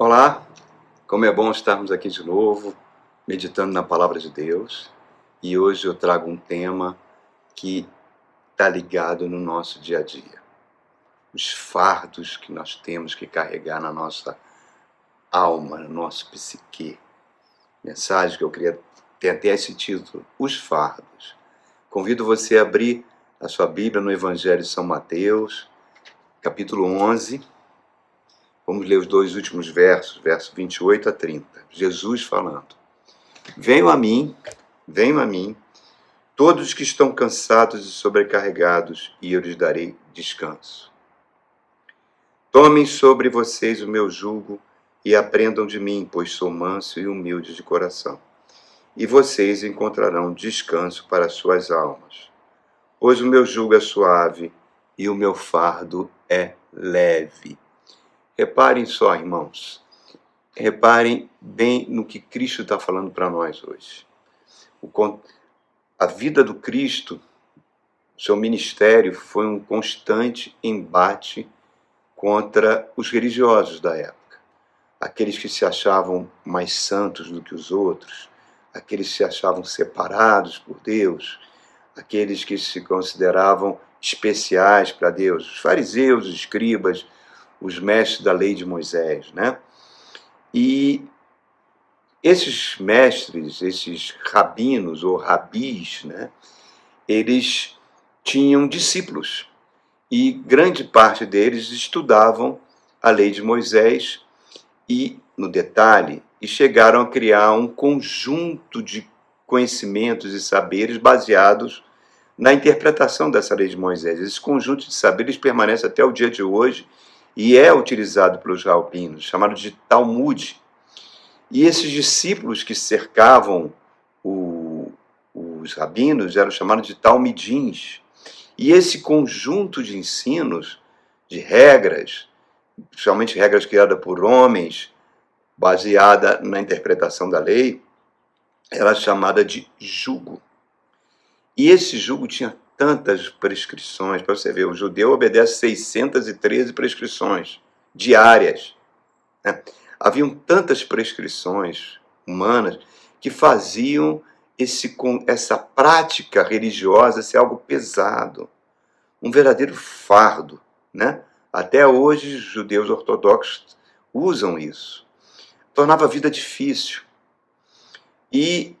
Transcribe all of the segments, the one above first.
Olá, como é bom estarmos aqui de novo, meditando na Palavra de Deus. E hoje eu trago um tema que está ligado no nosso dia a dia. Os fardos que nós temos que carregar na nossa alma, no nosso psique. Mensagem que eu queria ter até esse título, Os Fardos. Convido você a abrir a sua Bíblia no Evangelho de São Mateus, capítulo 11. Vamos ler os dois últimos versos, versos 28 a 30. Jesus falando. Venham a mim, todos que estão cansados e sobrecarregados, e eu lhes darei descanso. Tomem sobre vocês o meu jugo e aprendam de mim, pois sou manso e humilde de coração. E vocês encontrarão descanso para suas almas. Pois o meu jugo é suave e o meu fardo é leve. Reparem só, irmãos. Reparem bem no que Cristo está falando para nós hoje. A vida do Cristo, seu ministério, foi um constante embate contra os religiosos da época. Aqueles que se achavam mais santos do que os outros, aqueles que se achavam separados por Deus, aqueles que se consideravam especiais para Deus, os fariseus, os escribas, os mestres da lei de Moisés, né? E esses mestres, esses rabinos ou rabis, né, eles tinham discípulos e grande parte deles estudavam a lei de Moisés e, no detalhe, chegaram a criar um conjunto de conhecimentos e saberes baseados na interpretação dessa lei de Moisés. Esse conjunto de saberes permanece até o dia de hoje e é utilizado pelos rabinos, chamado de Talmud. E esses discípulos que cercavam os rabinos eram chamados de talmidins. E esse conjunto de ensinos, de regras, principalmente regras criadas por homens, baseada na interpretação da lei, era chamada de jugo. E esse jugo tinha tantas prescrições, para você ver, o judeu obedece 613 prescrições diárias, né? Haviam tantas prescrições humanas que faziam essa prática religiosa ser algo pesado, um verdadeiro fardo, né? Até hoje, os judeus ortodoxos usam isso. Tornava a vida difícil e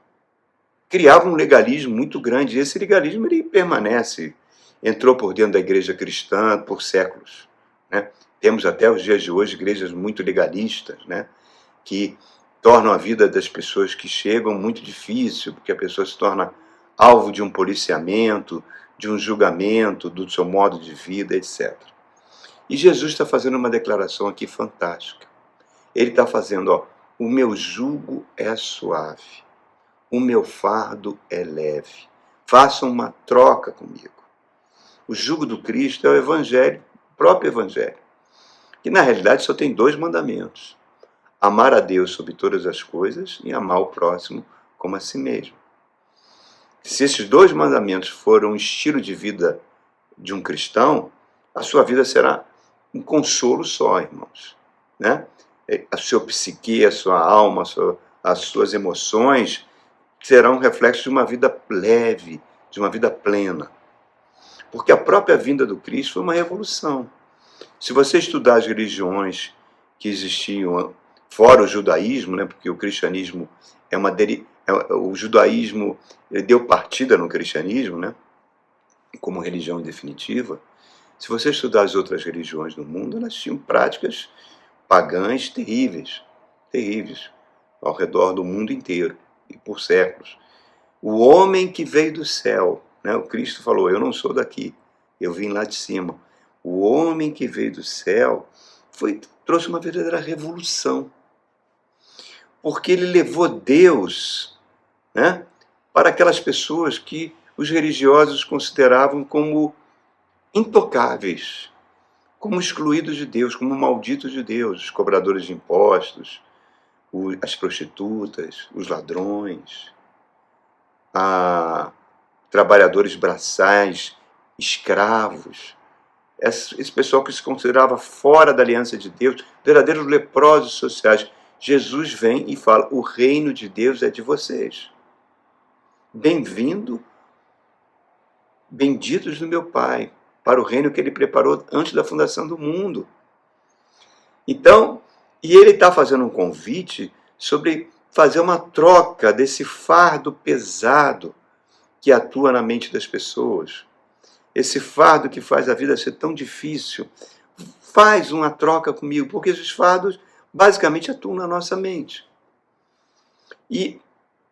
criava um legalismo muito grande. E esse legalismo ele permanece, entrou por dentro da igreja cristã por séculos, né? Temos até os dias de hoje igrejas muito legalistas, né, que tornam a vida das pessoas que chegam muito difícil, porque a pessoa se torna alvo de um policiamento, de um julgamento do seu modo de vida, etc. E Jesus está fazendo uma declaração aqui fantástica. Ele está fazendo, o meu jugo é suave, o meu fardo é leve. Façam uma troca comigo. O jugo do Cristo é o Evangelho, o próprio Evangelho, que na realidade só tem 2 mandamentos: amar a Deus sobre todas as coisas e amar o próximo como a si mesmo. Se esses 2 mandamentos forem um estilo de vida de um cristão, a sua vida será um consolo só, irmãos, né? A sua psique, a sua alma, as suas emoções serão um reflexo de uma vida leve, de uma vida plena. Porque a própria vinda do Cristo foi uma revolução. Se você estudar as religiões que existiam fora o judaísmo, né, porque o cristianismo o judaísmo deu partida no cristianismo, né, como religião definitiva. Se você estudar as outras religiões do mundo, elas tinham práticas pagãs terríveis, terríveis, ao redor do mundo inteiro e por séculos. O homem que veio do céu, né, o Cristo falou, eu não sou daqui, eu vim lá de cima. O homem que veio do céu trouxe uma verdadeira revolução, porque ele levou Deus, né, para aquelas pessoas que os religiosos consideravam como intocáveis, como excluídos de Deus, como malditos de Deus, os cobradores de impostos, as prostitutas, os ladrões, trabalhadores braçais, escravos, esse pessoal que se considerava fora da aliança de Deus, verdadeiros leprosos sociais. Jesus vem e fala: o reino de Deus é de vocês. Bem-vindo, benditos do meu Pai, para o reino que ele preparou antes da fundação do mundo. Então, e ele está fazendo um convite sobre fazer uma troca desse fardo pesado que atua na mente das pessoas. Esse fardo que faz a vida ser tão difícil. Faz uma troca comigo, porque esses fardos basicamente atuam na nossa mente. E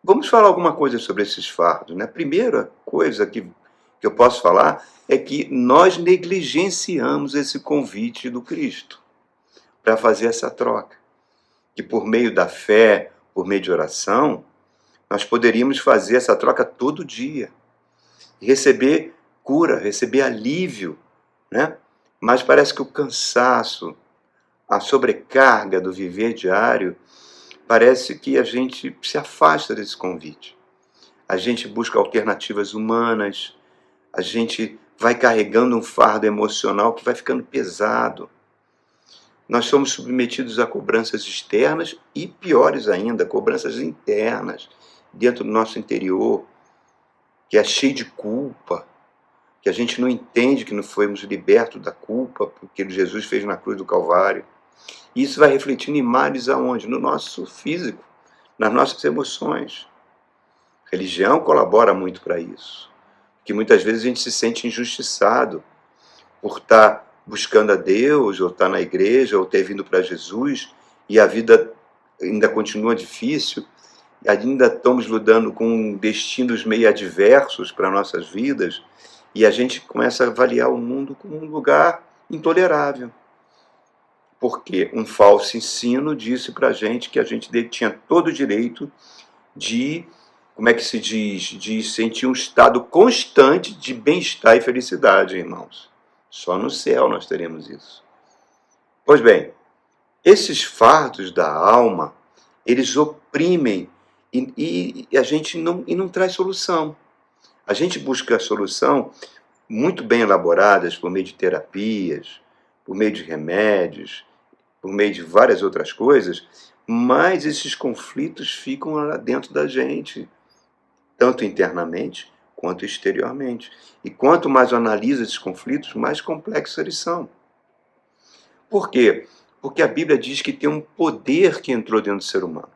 vamos falar alguma coisa sobre esses fardos, né? A primeira coisa que eu posso falar é que nós negligenciamos esse convite do Cristo para fazer essa troca. Que por meio da fé, por meio de oração, nós poderíamos fazer essa troca todo dia. E receber cura, receber alívio, né? Mas parece que o cansaço, a sobrecarga do viver diário, parece que a gente se afasta desse convite. A gente busca alternativas humanas, a gente vai carregando um fardo emocional que vai ficando pesado. Nós somos submetidos a cobranças externas e, piores ainda, cobranças internas, dentro do nosso interior, que é cheio de culpa, que a gente não entende que não fomos libertos da culpa, porque Jesus fez na cruz do Calvário. E isso vai refletindo em males aonde? No nosso físico, nas nossas emoções. A religião colabora muito para isso, porque muitas vezes a gente se sente injustiçado por estar buscando a Deus, ou estar na igreja, ou ter vindo para Jesus, e a vida ainda continua difícil, ainda estamos lidando com destinos meio adversos para nossas vidas, e a gente começa a avaliar o mundo como um lugar intolerável. Porque um falso ensino disse para a gente que a gente tinha todo o direito de, como é que se diz, de sentir um estado constante de bem-estar e felicidade, irmãos. Só no céu nós teremos isso. Pois bem, esses fardos da alma, eles oprimem e a gente não traz solução. A gente busca a solução muito bem elaboradas por meio de terapias, por meio de remédios, por meio de várias outras coisas, mas esses conflitos ficam lá dentro da gente, tanto internamente quanto exteriormente. E quanto mais eu analiso esses conflitos, mais complexos eles são. Por quê? Porque a Bíblia diz que tem um poder que entrou dentro do ser humano,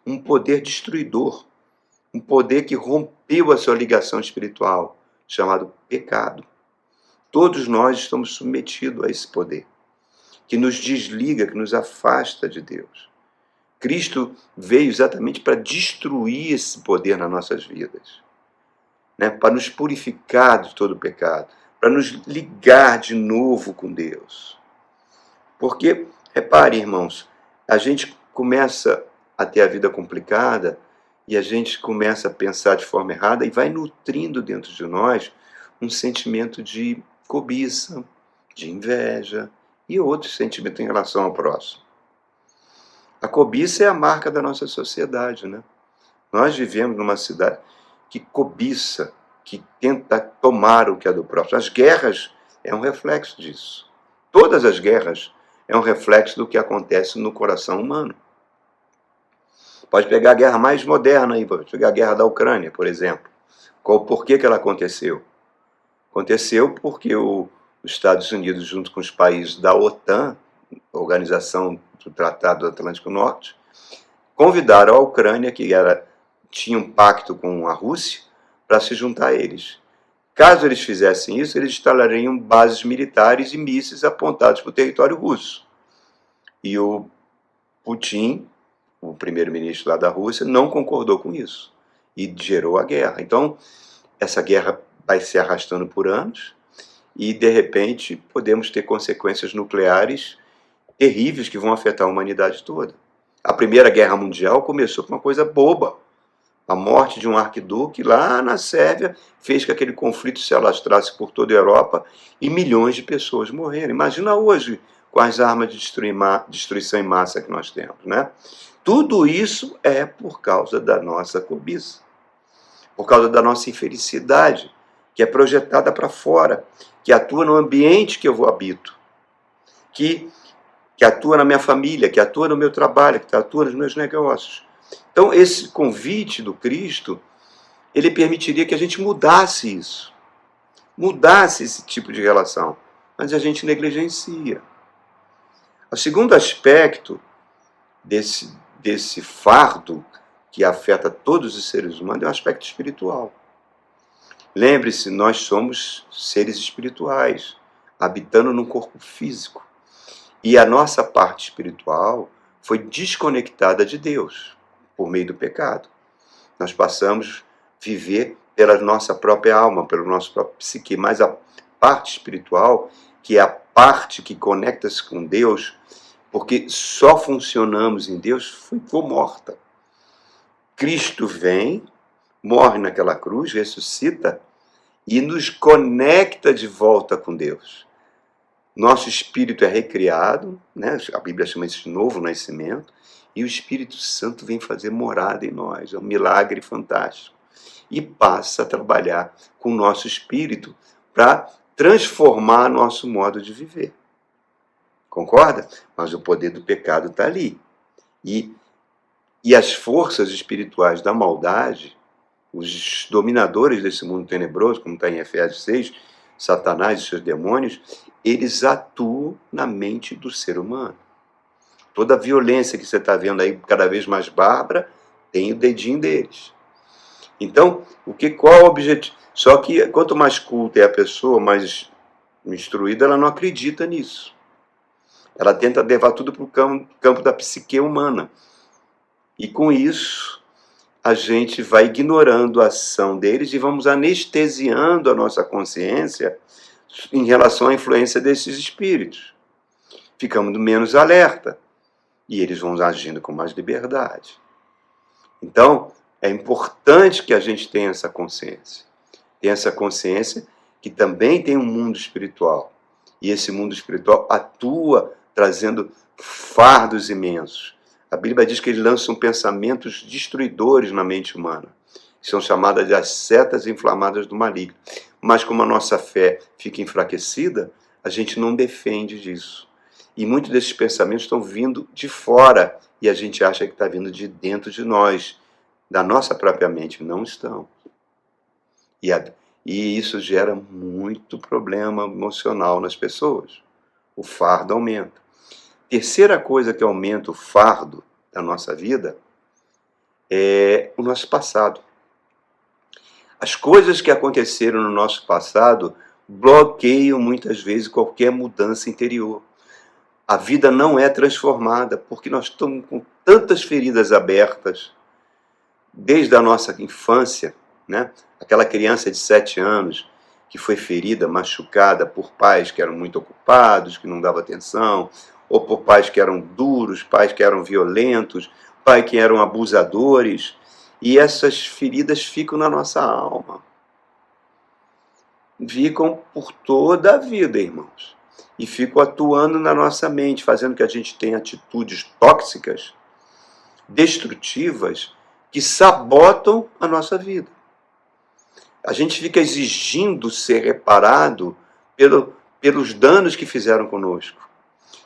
um poder destruidor, um poder que rompeu a sua ligação espiritual, chamado pecado. Todos nós estamos submetidos a esse poder, que nos desliga, que nos afasta de Deus. Cristo veio exatamente para destruir esse poder nas nossas vidas, né? Para nos purificar de todo o pecado, para nos ligar de novo com Deus. Porque, repare, irmãos, a gente começa a ter a vida complicada e a gente começa a pensar de forma errada e vai nutrindo dentro de nós um sentimento de cobiça, de inveja e outros sentimentos em relação ao próximo. A cobiça é a marca da nossa sociedade, né? Nós vivemos numa cidade que cobiça, que tenta tomar o que é do próximo. As guerras é um reflexo disso. Todas as guerras é um reflexo do que acontece no coração humano. Pode pegar a guerra mais moderna aí, pode pegar a guerra da Ucrânia, por exemplo. Por que ela aconteceu? Aconteceu porque os Estados Unidos, junto com os países da OTAN, Organização do Tratado do Atlântico Norte, convidaram a Ucrânia, que tinha um pacto com a Rússia, para se juntar a eles. Caso eles fizessem isso, eles instalariam bases militares e mísseis apontados para o território russo. E o Putin, o primeiro-ministro lá da Rússia, não concordou com isso e gerou a guerra. Então, essa guerra vai se arrastando por anos e, de repente, podemos ter consequências nucleares terríveis que vão afetar a humanidade toda. A Primeira Guerra Mundial começou com uma coisa boba. A morte de um arquiduque lá na Sérvia fez que aquele conflito se alastrasse por toda a Europa e milhões de pessoas morreram. Imagina hoje com as armas de destruição em massa que nós temos, né? Tudo isso é por causa da nossa cobiça, por causa da nossa infelicidade, que é projetada para fora, que atua no ambiente que eu habito, que atua na minha família, que atua no meu trabalho, que atua nos meus negócios. Então, esse convite do Cristo, ele permitiria que a gente mudasse isso, mudasse esse tipo de relação, mas a gente negligencia. O segundo aspecto desse fardo que afeta todos os seres humanos é o aspecto espiritual. Lembre-se, nós somos seres espirituais, habitando num corpo físico. E a nossa parte espiritual foi desconectada de Deus por meio do pecado. Nós passamos a viver pela nossa própria alma, pelo nosso próprio psique, mas a parte espiritual, que é a parte que conecta-se com Deus, porque só funcionamos em Deus, foi morta. Cristo vem, morre naquela cruz, ressuscita e nos conecta de volta com Deus. Nosso espírito é recriado, né? A Bíblia chama isso de novo nascimento, e o Espírito Santo vem fazer morada em nós. É um milagre fantástico. E passa a trabalhar com o nosso espírito para transformar nosso modo de viver. Concorda? Mas o poder do pecado está ali. E as forças espirituais da maldade, os dominadores desse mundo tenebroso, como está em Efésios 6, Satanás e seus demônios, eles atuam na mente do ser humano. Toda a violência que você está vendo aí, cada vez mais bárbara, tem o dedinho deles. Então, qual é o objetivo? Só que quanto mais culta é a pessoa, mais instruída, ela não acredita nisso. Ela tenta levar tudo para o campo da psique humana. E com isso, a gente vai ignorando a ação deles e vamos anestesiando a nossa consciência em relação à influência desses espíritos. Ficamos menos alerta e eles vão agindo com mais liberdade. Então, é importante que a gente tenha essa consciência. Tenha essa consciência que também tem um mundo espiritual. E esse mundo espiritual atua trazendo fardos imensos. A Bíblia diz que eles lançam pensamentos destruidores na mente humana. São chamadas de as setas inflamadas do maligno. Mas como a nossa fé fica enfraquecida, a gente não defende disso. E muitos desses pensamentos estão vindo de fora e a gente acha que está vindo de dentro de nós, da nossa própria mente. Não estão. E isso gera muito problema emocional nas pessoas. O fardo aumenta. Terceira coisa que aumenta o fardo da nossa vida é o nosso passado. As coisas que aconteceram no nosso passado bloqueiam muitas vezes qualquer mudança interior. A vida não é transformada porque nós estamos com tantas feridas abertas desde a nossa infância, né? Aquela criança de 7 anos que foi ferida, machucada por pais que eram muito ocupados, que não davam atenção, ou por pais que eram duros, pais que eram violentos, pais que eram abusadores, e essas feridas ficam na nossa alma. Ficam por toda a vida, irmãos. E ficam atuando na nossa mente, fazendo que a gente tenha atitudes tóxicas, destrutivas, que sabotam a nossa vida. A gente fica exigindo ser reparado pelos danos que fizeram conosco.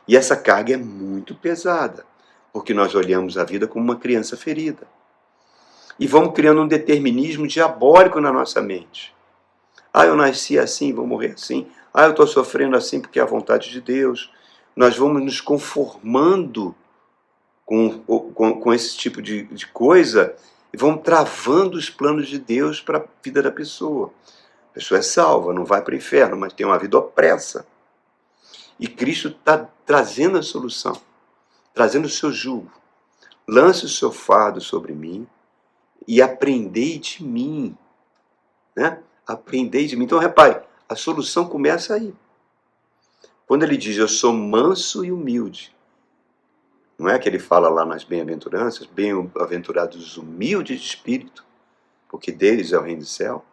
E essa carga é muito pesada, porque nós olhamos a vida como uma criança ferida. E vamos criando um determinismo diabólico na nossa mente. Ah, eu nasci assim, vou morrer assim. Ah, eu estou sofrendo assim porque é a vontade de Deus. Nós vamos nos conformando com esse tipo de coisa e vamos travando os planos de Deus para a vida da pessoa. A pessoa é salva, não vai para o inferno, mas tem uma vida opressa. E Cristo está trazendo a solução, trazendo o seu jugo. Lance o seu fardo sobre mim e aprendei de mim. Né? Aprendei de mim. Então, repare, a solução começa aí. Quando ele diz, eu sou manso e humilde, não é que ele fala lá nas bem-aventuranças, bem-aventurados os humildes de espírito, porque deles é o reino do céu.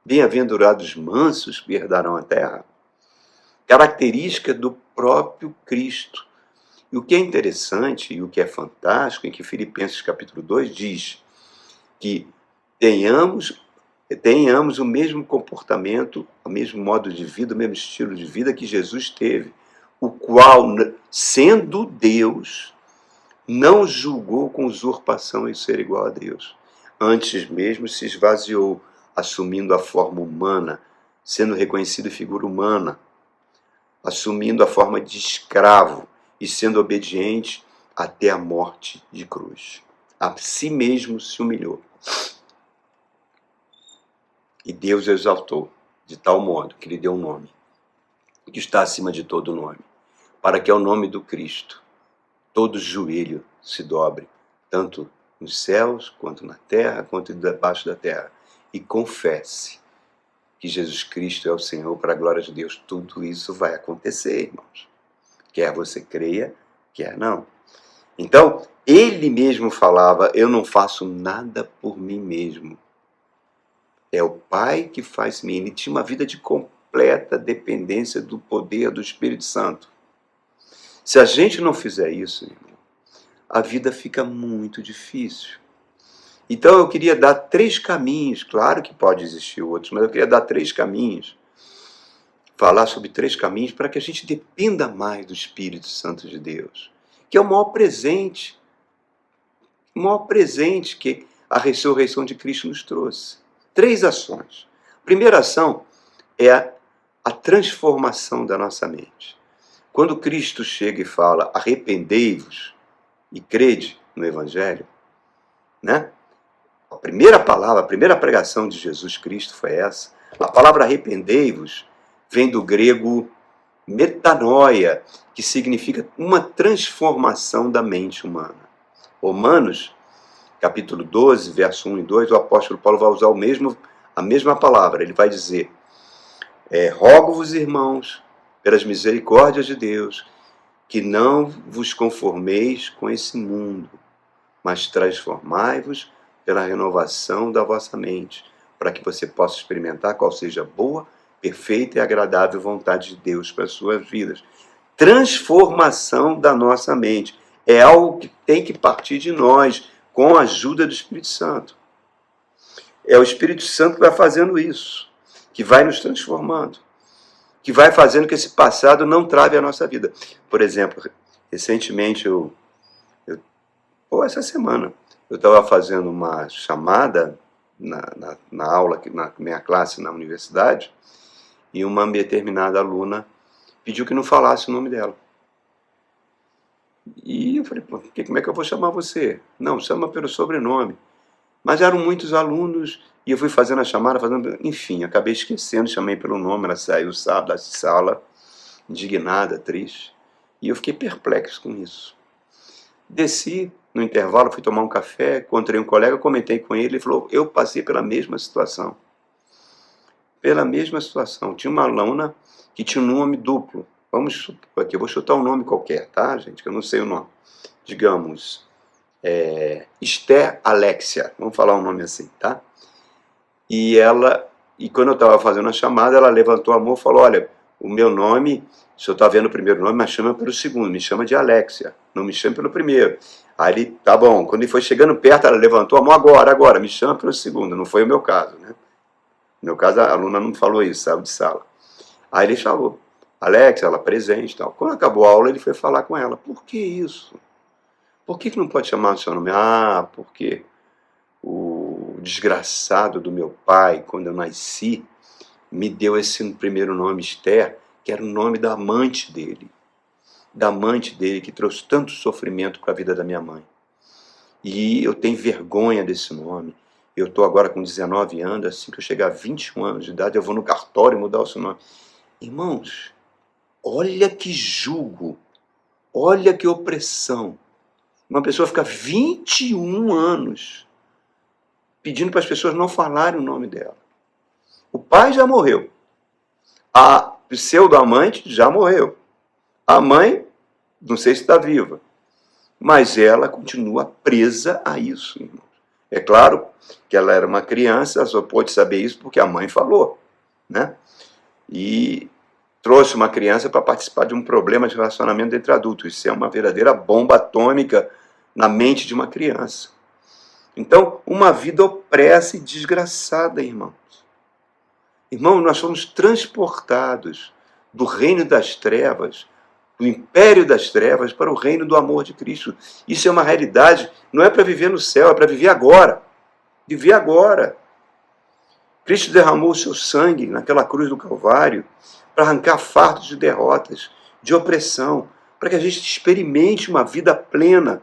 Bem-aventurados mansos, que herdarão a terra. Característica do próprio Cristo. E o que é interessante e o que é fantástico é que Filipenses capítulo 2 diz que tenhamos tenhamos o mesmo comportamento, o mesmo modo de vida, o mesmo estilo de vida que Jesus teve, o qual, sendo Deus, não julgou com usurpação em ser igual a Deus. Antes mesmo se esvaziou, assumindo a forma humana, sendo reconhecido figura humana, assumindo a forma de escravo e sendo obediente até a morte de cruz. A si mesmo se humilhou. E Deus o exaltou de tal modo que lhe deu um nome, que está acima de todo nome, para que ao nome do Cristo todo joelho se dobre, tanto nos céus, quanto na terra, quanto debaixo da terra, e confesse que Jesus Cristo é o Senhor, para a glória de Deus. Tudo isso vai acontecer, irmãos. Quer você creia, quer não. Então, ele mesmo falava, eu não faço nada por mim mesmo. É o Pai que faz em mim. Ele tinha uma vida de completa dependência do poder do Espírito Santo. Se a gente não fizer isso, irmão, a vida fica muito difícil. Então eu queria dar 3 caminhos, claro que pode existir outros, mas eu queria dar 3 caminhos, falar sobre 3 caminhos para que a gente dependa mais do Espírito Santo de Deus, que é o maior presente que a ressurreição de Cristo nos trouxe. 3 ações. A primeira ação é a transformação da nossa mente. Quando Cristo chega e fala, arrependei-vos e crede no Evangelho, né? A primeira palavra, a primeira pregação de Jesus Cristo foi essa. A palavra arrependei-vos vem do grego metanoia, que significa uma transformação da mente humana. Romanos, capítulo 12, verso 1 e 2, o apóstolo Paulo vai usar a mesma palavra. Ele vai dizer, rogo-vos, irmãos, pelas misericórdias de Deus, que não vos conformeis com esse mundo, mas transformai-vos pela renovação da vossa mente, para que você possa experimentar qual seja a boa, perfeita e agradável vontade de Deus para as suas vidas. Transformação da nossa mente é algo que tem que partir de nós, com a ajuda do Espírito Santo. É o Espírito Santo que vai fazendo isso, que vai nos transformando, que vai fazendo que esse passado não trave a nossa vida. Por exemplo, recentemente, essa semana, eu estava fazendo uma chamada na aula, na minha classe na universidade, e uma determinada aluna pediu que não falasse o nome dela. E eu falei, como é que eu vou chamar você? Não, chama pelo sobrenome. Mas eram muitos alunos, e eu fui fazendo a chamada, enfim, acabei esquecendo, chamei pelo nome, ela saiu da sala, indignada, triste, e eu fiquei perplexo com isso. Desci, no intervalo, fui tomar um café, encontrei um colega, comentei com ele, ele falou, eu passei pela mesma situação. Pela mesma situação. Tinha uma aluna que tinha um nome duplo. Vamos supor aqui, eu vou chutar um nome qualquer, tá, gente? Que eu não sei o nome. Digamos, Esther Alexia. Vamos falar um nome assim, tá? E quando eu estava fazendo a chamada, ela levantou a mão e falou, olha, o meu nome, o senhor está vendo o primeiro nome, mas chama pelo segundo, me chama de Alexia, não me chame pelo primeiro. Aí ele, tá bom, quando ele foi chegando perto, ela levantou a mão, agora, me chama pelo segundo, não foi o meu caso, né? No meu caso, a aluna não falou isso, saiu de sala. Aí ele falou, Alexia, ela presente e tal. Quando acabou a aula, ele foi falar com ela, por que isso? Por que não pode chamar o seu nome? Ah, porque o desgraçado do meu pai, quando eu nasci, me deu esse primeiro nome, Esther, que era o nome da amante dele que trouxe tanto sofrimento para a vida da minha mãe. E eu tenho vergonha desse nome. Eu estou agora com 19 anos, assim que eu chegar a 21 anos de idade, eu vou no cartório mudar o seu nome. Irmãos, olha que jugo, olha que opressão. Uma pessoa fica 21 anos pedindo para as pessoas não falarem o nome dela. O pai já morreu. A pseudo-amante já morreu. A mãe, não sei se está viva. Mas ela continua presa a isso, irmãos. É claro que ela era uma criança, ela só pôde saber isso porque a mãe falou, né? E trouxe uma criança para participar de um problema de relacionamento entre adultos. Isso é uma verdadeira bomba atômica na mente de uma criança. Então, uma vida opressa e desgraçada, irmãos. Irmãos, nós fomos transportados do reino das trevas, do império das trevas, para o reino do amor de Cristo. Isso é uma realidade, não é para viver no céu, é para viver agora. Viver agora. Cristo derramou o seu sangue naquela cruz do Calvário para arrancar fardos de derrotas, de opressão, para que a gente experimente uma vida plena,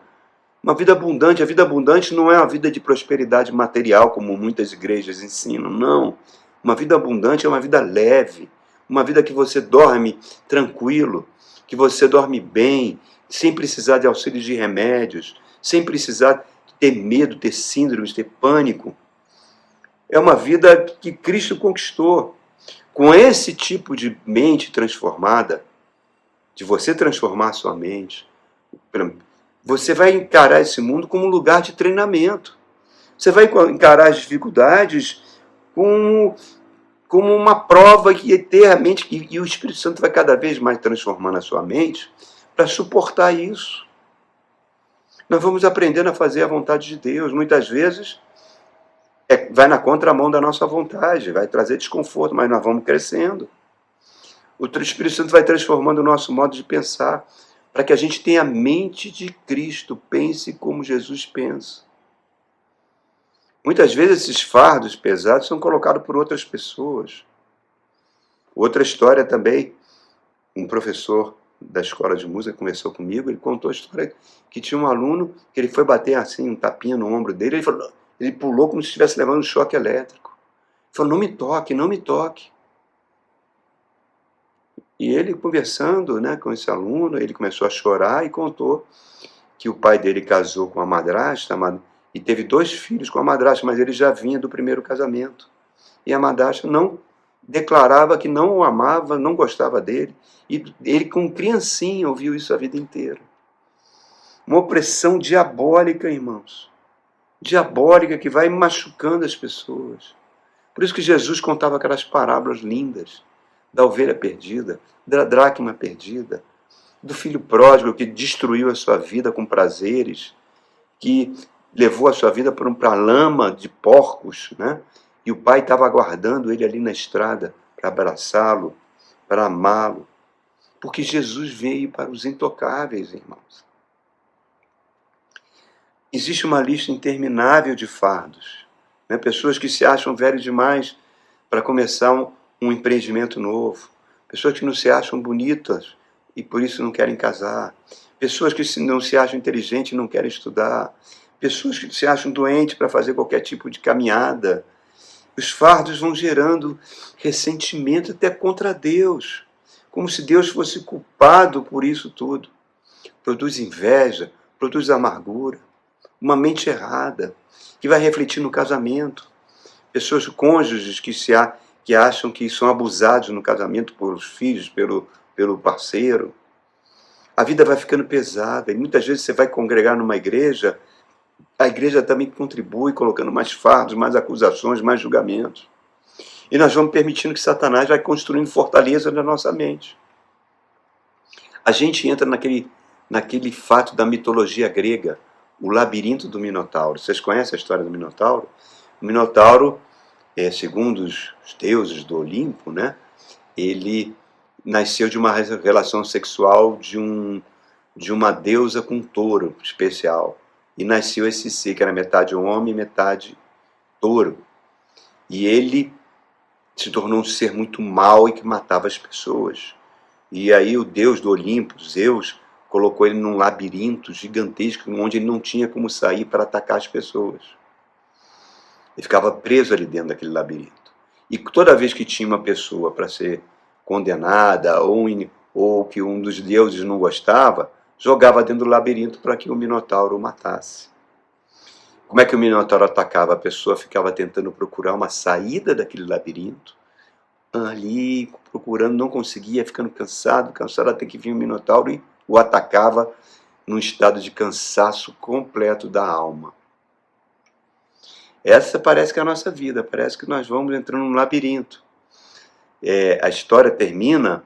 uma vida abundante. A vida abundante não é uma vida de prosperidade material, como muitas igrejas ensinam, não. Uma vida abundante é uma vida leve, uma vida que você dorme tranquilo, que você dorme bem, sem precisar de auxílio de remédios, sem precisar ter medo, ter síndromes, ter pânico. É uma vida que Cristo conquistou. Com esse tipo de mente transformada, de você transformar a sua mente, você vai encarar esse mundo como um lugar de treinamento. Você vai encarar as dificuldades como uma prova que eternamente, e o Espírito Santo vai cada vez mais transformando a sua mente para suportar isso. Nós vamos aprendendo a fazer a vontade de Deus. Muitas vezes vai na contramão da nossa vontade, vai trazer desconforto, mas nós vamos crescendo. O Espírito Santo vai transformando o nosso modo de pensar, para que a gente tenha a mente de Cristo, pense como Jesus pensa. Muitas vezes esses fardos pesados são colocados por outras pessoas. Outra história também, um professor da escola de música conversou comigo, ele contou a história que tinha um aluno que ele foi bater assim um tapinha no ombro dele, ele pulou como se estivesse levando um choque elétrico. Ele falou, não me toque, não me toque. E ele conversando, né, com esse aluno, ele começou a chorar e contou que o pai dele casou com a madrasta e teve 2 filhos com a madrasta, mas ele já vinha do primeiro casamento. E a madrasta não declarava que não o amava, não gostava dele. E ele, com criancinha, ouviu isso a vida inteira. Uma opressão diabólica, irmãos. Diabólica que vai machucando as pessoas. Por isso que Jesus contava aquelas parábolas lindas da ovelha perdida, da dracma perdida, do filho pródigo que destruiu a sua vida com prazeres, que levou a sua vida para a lama de porcos, né? E o pai estava aguardando ele ali na estrada para abraçá-lo, para amá-lo, porque Jesus veio para os intocáveis, irmãos. Existe uma lista interminável de fardos, né? Pessoas que se acham velhos demais para começar um empreendimento novo, pessoas que não se acham bonitas e por isso não querem casar, pessoas que não se acham inteligentes e não querem estudar, pessoas que se acham doentes para fazer qualquer tipo de caminhada. Os fardos vão gerando ressentimento até contra Deus, como se Deus fosse culpado por isso tudo. Produz inveja, produz amargura, uma mente errada, que vai refletir no casamento. Pessoas, cônjuges que acham que são abusados no casamento por os filhos, pelo parceiro. A vida vai ficando pesada e muitas vezes você vai congregar numa igreja, a igreja também contribui colocando mais fardos, mais acusações, mais julgamentos. E nós vamos permitindo que Satanás vai construindo fortaleza na nossa mente. A gente entra naquele fato da mitologia grega, o labirinto do Minotauro. Vocês conhecem a história do Minotauro? O Minotauro, segundo os deuses do Olimpo, né, ele nasceu de uma relação sexual de uma deusa com um touro especial. E nasceu esse ser, que era metade homem e metade touro. E ele se tornou um ser muito mau e que matava as pessoas. E aí o deus do Olimpo, Zeus, colocou ele num labirinto gigantesco, onde ele não tinha como sair para atacar as pessoas. Ele ficava preso ali dentro daquele labirinto. E toda vez que tinha uma pessoa para ser condenada, ou que um dos deuses não gostava, jogava dentro do labirinto para que o Minotauro o matasse. Como é que o Minotauro atacava? A pessoa ficava tentando procurar uma saída daquele labirinto, ali procurando, não conseguia, ficando cansado, até que vinha o Minotauro e o atacava num estado de cansaço completo da alma. Essa parece que é a nossa vida, parece que nós vamos entrando num labirinto. A história termina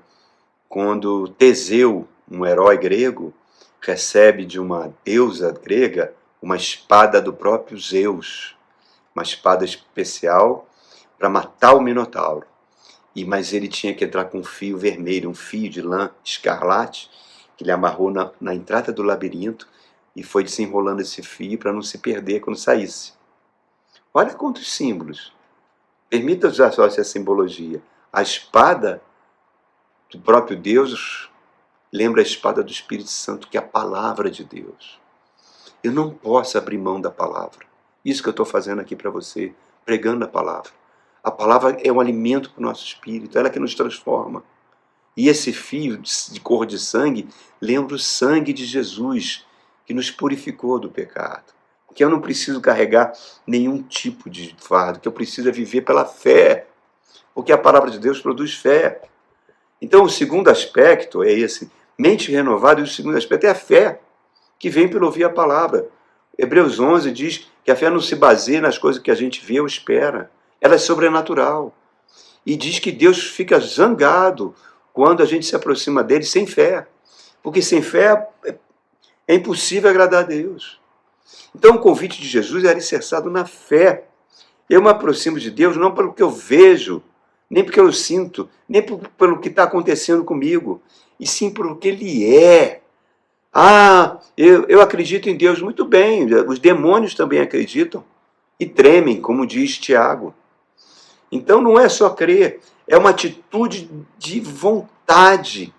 quando Teseu, um herói grego, recebe de uma deusa grega uma espada do próprio Zeus, uma espada especial para matar o Minotauro. Mas ele tinha que entrar com um fio vermelho, um fio de lã escarlate, que ele amarrou na entrada do labirinto e foi desenrolando esse fio para não se perder quando saísse. Olha quantos símbolos. Permita usar só essa simbologia. A espada do próprio Deus lembra a espada do Espírito Santo, que é a palavra de Deus. Eu não posso abrir mão da palavra. Isso que eu estou fazendo aqui para você, pregando a palavra. A palavra é um alimento para o nosso espírito, ela que nos transforma. E esse fio de cor de sangue lembra o sangue de Jesus, que nos purificou do pecado. Porque eu não preciso carregar nenhum tipo de fardo, que eu preciso é viver pela fé. Porque a palavra de Deus produz fé. Então o segundo aspecto é esse, mente renovada, e o segundo aspecto é a fé, que vem pelo ouvir a palavra. Hebreus 11 diz que a fé não se baseia nas coisas que a gente vê ou espera. Ela é sobrenatural. E diz que Deus fica zangado quando a gente se aproxima dele sem fé. Porque sem fé é impossível agradar a Deus. Então o convite de Jesus é alicerçado na fé. Eu me aproximo de Deus não pelo que eu vejo, nem porque eu sinto, nem pelo que está acontecendo comigo, e sim pelo que Ele é. Eu acredito em Deus, muito bem, os demônios também acreditam e tremem, como diz Tiago. Então não é só crer, é uma atitude de vontade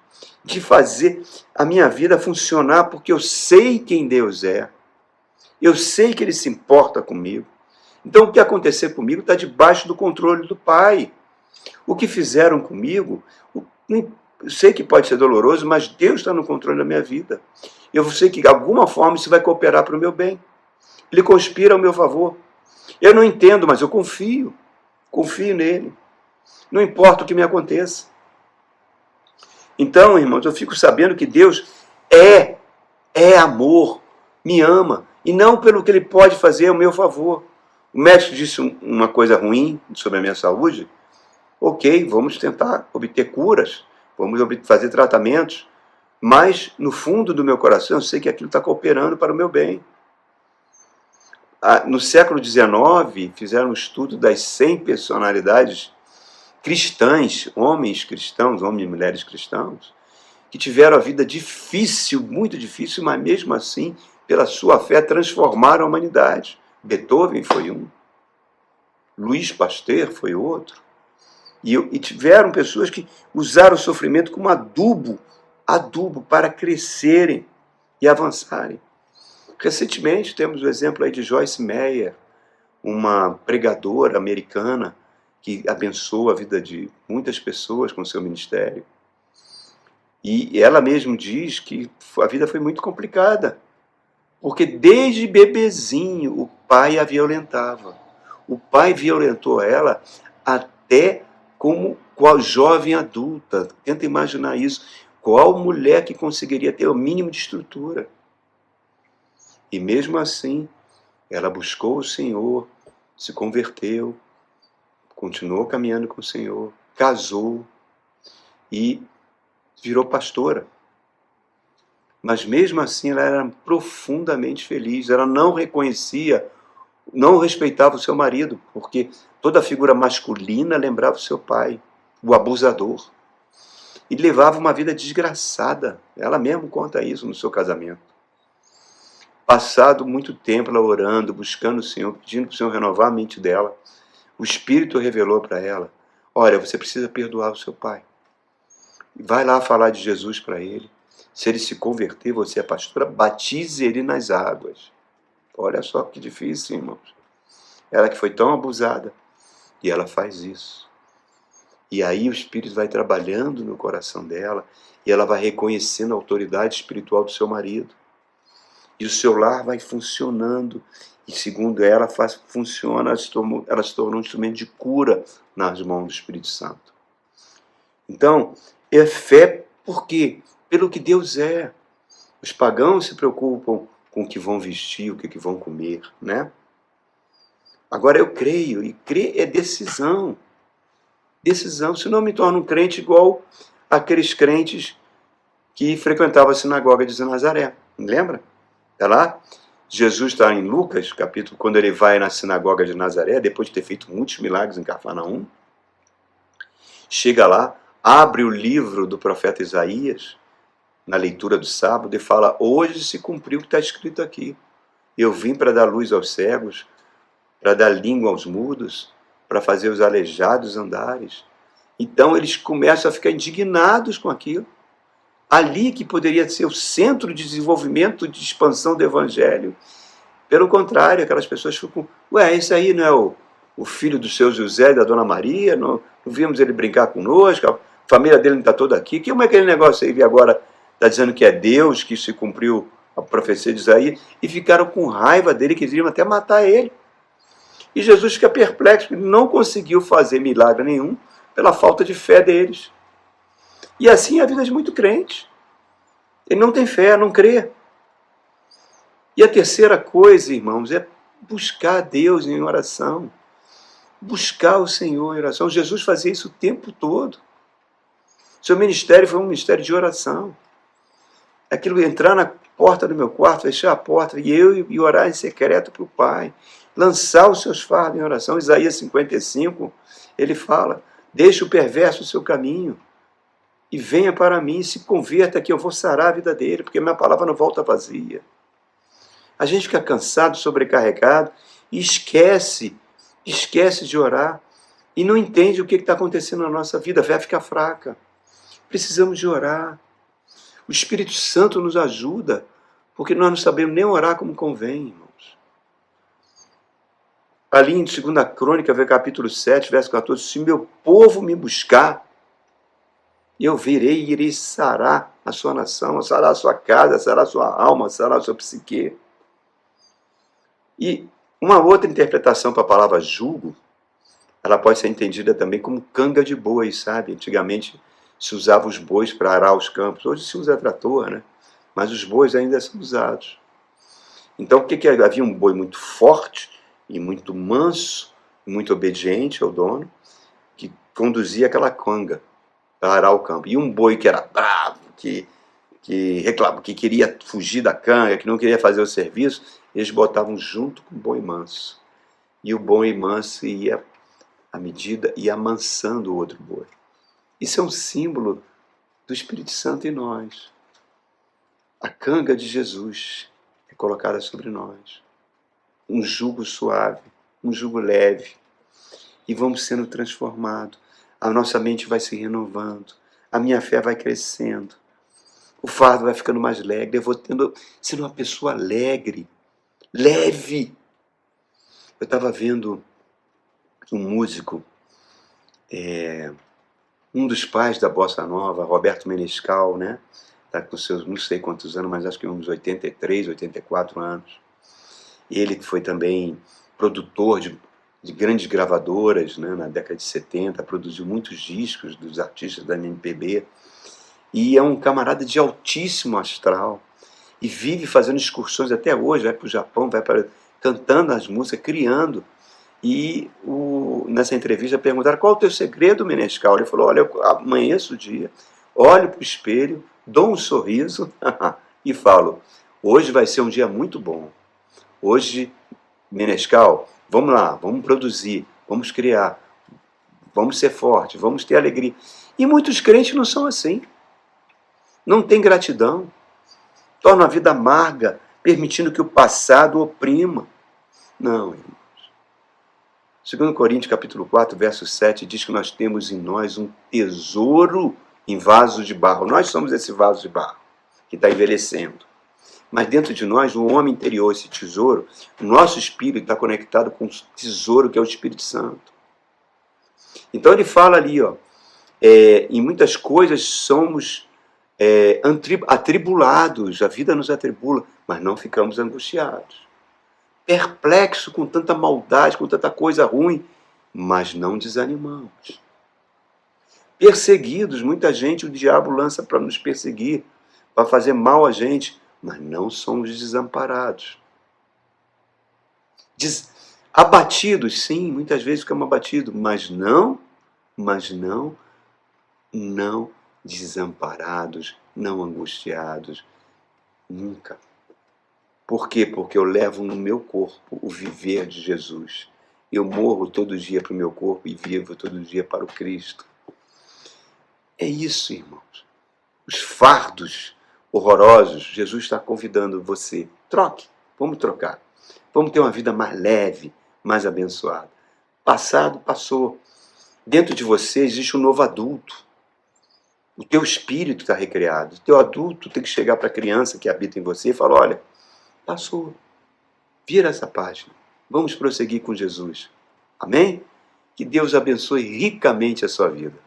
de fazer a minha vida funcionar, porque eu sei quem Deus é, eu sei que Ele se importa comigo. Então o que acontecer comigo está debaixo do controle do Pai. O que fizeram comigo, eu sei que pode ser doloroso, mas Deus está no controle da minha vida. Eu sei que de alguma forma isso vai cooperar para o meu bem. Ele conspira ao meu favor. Eu não entendo, mas eu confio nele. Não importa o que me aconteça. Então, irmãos, eu fico sabendo que Deus é amor, me ama, e não pelo que Ele pode fazer ao meu favor. O médico disse uma coisa ruim sobre a minha saúde. Ok, vamos tentar obter curas, vamos fazer tratamentos, mas no fundo do meu coração eu sei que aquilo está cooperando para o meu bem. No século XIX, fizeram um estudo das 100 personalidades cristãs, homens e mulheres cristãos, que tiveram a vida difícil, muito difícil, mas mesmo assim, pela sua fé, transformaram a humanidade. Beethoven foi um, Louis Pasteur foi outro. E tiveram pessoas que usaram o sofrimento como adubo para crescerem e avançarem. Recentemente temos o exemplo aí de Joyce Meyer, uma pregadora americana que abençoa a vida de muitas pessoas com seu ministério. E ela mesma diz que a vida foi muito complicada, porque desde bebezinho o pai a violentava. O pai violentou ela até como qual jovem adulta. Tenta imaginar isso. Qual mulher que conseguiria ter o mínimo de estrutura? E mesmo assim, ela buscou o Senhor, se converteu, continuou caminhando com o Senhor, casou e virou pastora. Mas mesmo assim ela era profundamente feliz. Ela não reconhecia, não respeitava o seu marido, porque toda a figura masculina lembrava o seu pai, o abusador. E levava uma vida desgraçada. Ela mesma conta isso no seu casamento. Passado muito tempo ela orando, buscando o Senhor, pedindo para o Senhor renovar a mente dela, o Espírito revelou para ela: olha, você precisa perdoar o seu pai. Vai lá falar de Jesus para ele. Se ele se converter, você é pastora, batize ele nas águas. Olha só que difícil, irmãos. Ela que foi tão abusada, e ela faz isso. E aí o Espírito vai trabalhando no coração dela, e ela vai reconhecendo a autoridade espiritual do seu marido. E o seu lar vai funcionando, e segundo ela, funciona, ela se tornou um instrumento de cura nas mãos do Espírito Santo. Então, é fé por quê? Pelo que Deus é. Os pagãos se preocupam com o que vão vestir, o que vão comer, né? Agora eu creio, e crer é decisão. Decisão, senão eu me torno um crente igual aqueles crentes que frequentavam a sinagoga de Nazaré. Lembra? Está lá? Jesus está em Lucas, capítulo, quando ele vai na sinagoga de Nazaré, depois de ter feito muitos milagres em Cafarnaum, chega lá, abre o livro do profeta Isaías, na leitura do sábado, e fala: hoje se cumpriu o que está escrito aqui. Eu vim para dar luz aos cegos, para dar língua aos mudos, para fazer os aleijados andares. Então eles começam a ficar indignados com aquilo. Ali que poderia ser o centro de desenvolvimento, de expansão do evangelho. Pelo contrário, aquelas pessoas ficam: ué, esse aí não é o filho do seu José e da dona Maria? Não vimos ele brincar conosco? A família dele não está toda aqui? Como é aquele negócio aí? E agora está dizendo que é Deus, que se cumpriu a profecia de Isaías, e ficaram com raiva dele, que queriam até matar ele. E Jesus fica perplexo, ele não conseguiu fazer milagre nenhum pela falta de fé deles. E assim é a vida de muito crente. Ele não tem fé, não crê. E a terceira coisa, irmãos, é buscar Deus em oração. Buscar o Senhor em oração. Jesus fazia isso o tempo todo. Seu ministério foi um ministério de oração. Aquilo, entrar na porta do meu quarto, fechar a porta, e orar em secreto para o Pai. Lançar os seus fardos em oração. Isaías 55, ele fala: deixe o perverso o seu caminho e venha para mim, se converta, que eu vou sarar a vida dele, porque minha palavra não volta vazia. A gente fica cansado, sobrecarregado, e esquece de orar, e não entende o que está acontecendo na nossa vida. A fé fica fraca. Precisamos de orar. O Espírito Santo nos ajuda, porque nós não sabemos nem orar como convém, irmãos. Ali em 2 Crônica, capítulo 7, verso 14, se meu povo me buscar, eu virei e irei sarar a sua nação, sarar a sua casa, sarar a sua alma, sarar a sua psique. E uma outra interpretação para a palavra jugo, ela pode ser entendida também como canga de bois, sabe? Antigamente se usava os bois para arar os campos, hoje se usa trator, né? Mas os bois ainda são usados. Então o que havia? Um boi muito forte e muito manso, muito obediente ao dono, que conduzia aquela canga para arar o campo. E um boi que era bravo, que reclamava, que queria fugir da canga, que não queria fazer o serviço, eles botavam junto com o boi manso. E o boi manso ia, à medida, ia amansando o outro boi. Isso é um símbolo do Espírito Santo em nós. A canga de Jesus é colocada sobre nós. Um jugo suave, um jugo leve. E vamos sendo transformados. A nossa mente vai se renovando. A minha fé vai crescendo. O fardo vai ficando mais alegre. Eu vou sendo uma pessoa alegre, leve. Eu estava vendo um músico, um dos pais da Bossa Nova, Roberto Menescal, né? Está com seus não sei quantos anos, mas acho que uns 83, 84 anos. Ele foi também produtor de grandes gravadoras, né, na década de 70, produziu muitos discos dos artistas da MPB, e é um camarada de altíssimo astral, e vive fazendo excursões até hoje, vai para o Japão, cantando as músicas, criando. E nessa entrevista perguntaram: qual é o teu segredo, Menescal? Ele falou: olha, eu amanheço o dia, olho para o espelho, dou um sorriso e falo: hoje vai ser um dia muito bom. Hoje, Menescal, vamos lá, vamos produzir, vamos criar, vamos ser fortes, vamos ter alegria. E muitos crentes não são assim. Não têm gratidão. Tornam a vida amarga, permitindo que o passado oprima. Não, irmãos. 2 Coríntios capítulo 4, verso 7, diz que nós temos em nós um tesouro em vaso de barro. Nós somos esse vaso de barro que está envelhecendo. Mas dentro de nós, o homem interior, esse tesouro, o nosso espírito está conectado com o tesouro que é o Espírito Santo. Então ele fala ali, em muitas coisas somos atribulados, a vida nos atribula, mas não ficamos angustiados. Perplexo com tanta maldade, com tanta coisa ruim, mas não desanimamos. Perseguidos, muita gente o diabo lança para nos perseguir, para fazer mal a gente, mas não somos desamparados. Abatidos, sim, muitas vezes ficamos abatidos, mas não desamparados, não angustiados, nunca. Por quê? Porque eu levo no meu corpo o viver de Jesus. Eu morro todo dia para o meu corpo e vivo todo dia para o Cristo. É isso, irmãos. Os fardos horrorosos, Jesus está convidando você. Troque, vamos trocar. Vamos ter uma vida mais leve, mais abençoada. Passado, passou. Dentro de você existe um novo adulto. O teu espírito está recriado. O teu adulto tem que chegar para a criança que habita em você e falar, olha, passou. Vira essa página. Vamos prosseguir com Jesus. Amém? Que Deus abençoe ricamente a sua vida.